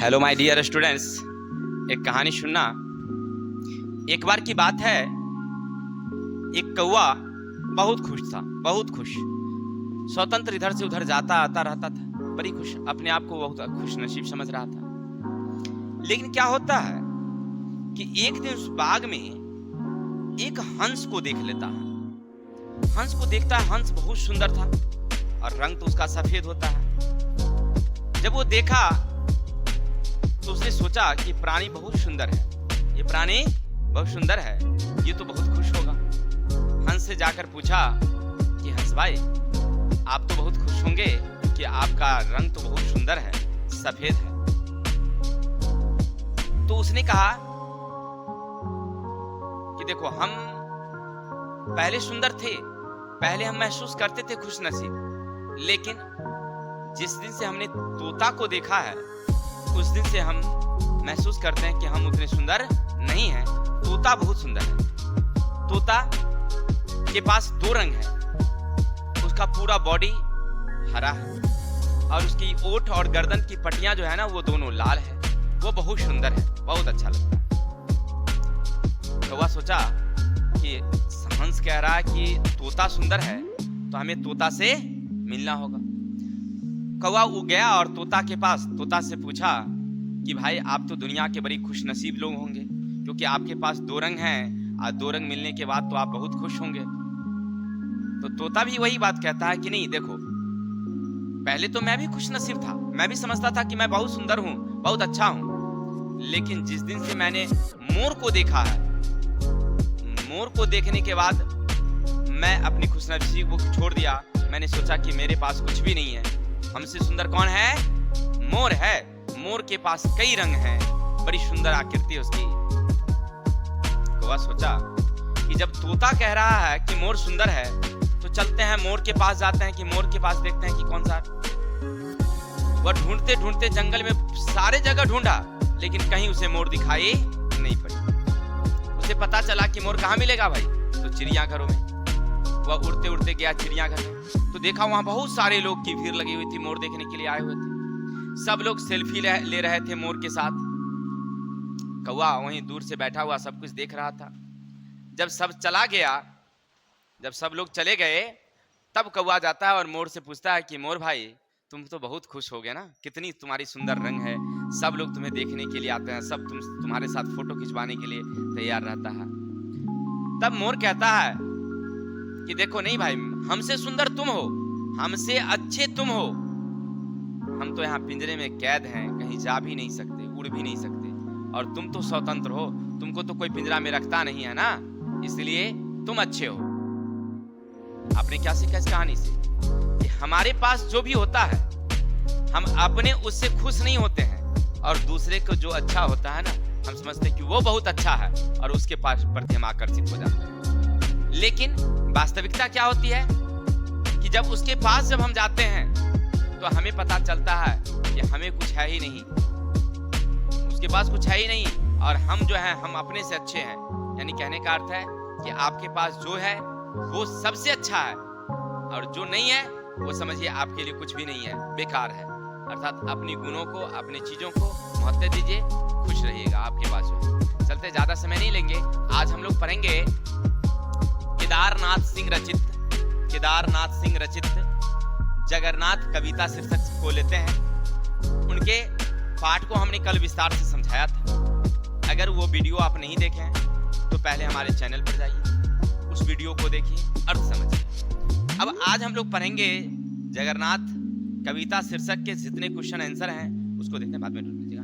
Hello my dear students, एक कहानी सुनना। एक बार की बात है, एक कौवा बहुत खुश था, बहुत खुश। स्वतंत्र इधर से उधर जाता आता रहता था, बड़ी खुश, अपने आप को बहुत खुश नसीब समझ रहा था। लेकिन क्या होता है कि एक दिन उस बाग में एक हंस को देख लेता है। हंस को देखता है, हंस बहुत सुंदर था और रंग तो उसका सफेद होता है। जब वो देखा तो उसने सोचा कि प्राणी बहुत सुंदर है, ये प्राणी बहुत सुंदर है, ये तो बहुत खुश होगा। हंस से जाकर पूछा कि हंस भाई, आप तो बहुत खुश होंगे कि आपका रंग तो बहुत सुंदर है, सफेद है। तो उसने कहा कि देखो, हम पहले सुंदर थे, पहले हम महसूस करते थे खुश नसीब, लेकिन जिस दिन से हमने तोता को देखा है उस दिन से हम महसूस करते हैं कि हम उतने सुंदर नहीं हैं। तोता बहुत सुंदर है। तोता के पास दो रंग है, उसका पूरा बॉडी हरा है और उसकी ओठ और गर्दन की पट्टियां जो है ना, वो दोनों लाल है। वो बहुत सुंदर है, बहुत अच्छा लगता है। कौवा सोचा कि हंस कह रहा है कि तोता सुंदर है, तो हमें तोता से मिलना होगा। कौवा उड़ गया और तोता के पास, तोता से पूछा कि भाई, आप तो दुनिया के बड़ी खुश नसीब लोग होंगे, क्योंकि आपके पास दो रंग हैं और दो रंग मिलने के बाद तो आप बहुत खुश होंगे। तो तोता भी वही बात कहता है कि नहीं, देखो, पहले तो मैं भी खुश नसीब था, मैं भी समझता था कि मैं बहुत सुंदर हूँ, बहुत अच्छा हूँ, लेकिन जिस दिन से मैंने मोर को देखा है, मोर को देखने के बाद मैं अपनी खुशनसीबी को छोड़ दिया। मैंने सोचा कि मेरे पास कुछ भी नहीं है, हमसे सुंदर कौन है? मोर है। मोर के पास कई रंग हैं, बड़ी सुंदर आकृति उसकी। कौवा सोचा कि जब तोता कह रहा है कि मोर सुंदर है, तो चलते हैं मोर के पास, जाते हैं कि मोर के पास देखते हैं कि कौन सा। वह ढूंढते ढूंढते जंगल में सारे जगह ढूंढा, लेकिन कहीं उसे मोर दिखाई नहीं पड़ी। उसे पता चला कि मोर कहाँ मिलेगा भाई, तो चिड़ियाघरों में। वह उड़ते उड़ते गया चिड़ियाघर में, तो देखा वहां बहुत सारे लोग की भीड़ लगी हुई थी, मोर देखने के लिए आए हुए थे। सब लोग सेल्फी ले रहे थे मोर के साथ। कौवा वहीं दूर से बैठा हुआ सब कुछ देख रहा था। जब सब चला गया, जब सब लोग चले गए, तब कौवा जाता है और मोर से पूछता है कि मोर भाई, तुम तो बहुत खुश हो गए ना, कितनी तुम्हारी सुंदर रंग है, सब लोग तुम्हें देखने के लिए आते हैं, सब तुम्हारे साथ फोटो खिंचवाने के लिए तैयार रहता है। तब मोर कहता है कि देखो नहीं भाई, हमसे सुंदर तुम हो, हमसे अच्छे तुम हो, हम तो यहाँ पिंजरे में कैद हैं, कहीं जा भी नहीं सकते, उड़ भी नहीं सकते, और तुम तो स्वतंत्र हो, तुमको तो कोई पिंजरा में रखता नहीं है ना, इसलिए तुम अच्छे हो। आपने क्या सीखा इस कहानी से? कि हमारे पास जो भी होता है, हम अपने उससे खुश नहीं होते हैं, और दूसरे को जो अच्छा होता है ना, हम समझते हैं कि वो बहुत अच्छा है और उसके पास प्रति हम आकर्षित हो जाते हैं। लेकिन वास्तविकता क्या होती है कि जब उसके पास जब हम जाते हैं तो हमें पता चलता है कि हमें कुछ है ही नहीं, उसके पास कुछ है ही नहीं, और हम जो है हम अपने से अच्छे हैं। यानी कहने का अर्थ है कि आपके पास जो है वो सबसे अच्छा है, और जो नहीं है वो समझिए आपके लिए कुछ भी नहीं है, बेकार है। अर्थात अपनी गुणों को, अपनी चीजों को महत्व दीजिए, खुश रहिएगा आपके पास जो। चलते, ज्यादा समय नहीं लेंगे, आज हम लोग पढ़ेंगे केदारनाथ सिंह रचित जगन्नाथ कविता शीर्षक को लेते हैं। उनके पाठ को हमने कल विस्तार से समझाया था। अगर वो वीडियो आप नहीं देखे हैं तो पहले हमारे चैनल पर जाइए, उस वीडियो को देखिए, अर्थ समझिए। अब आज हम लोग पढ़ेंगे जगन्नाथ कविता शीर्षक के जितने क्वेश्चन आंसर हैं उसको देखते हैं, बाद में ढूंढ लीजिएगा।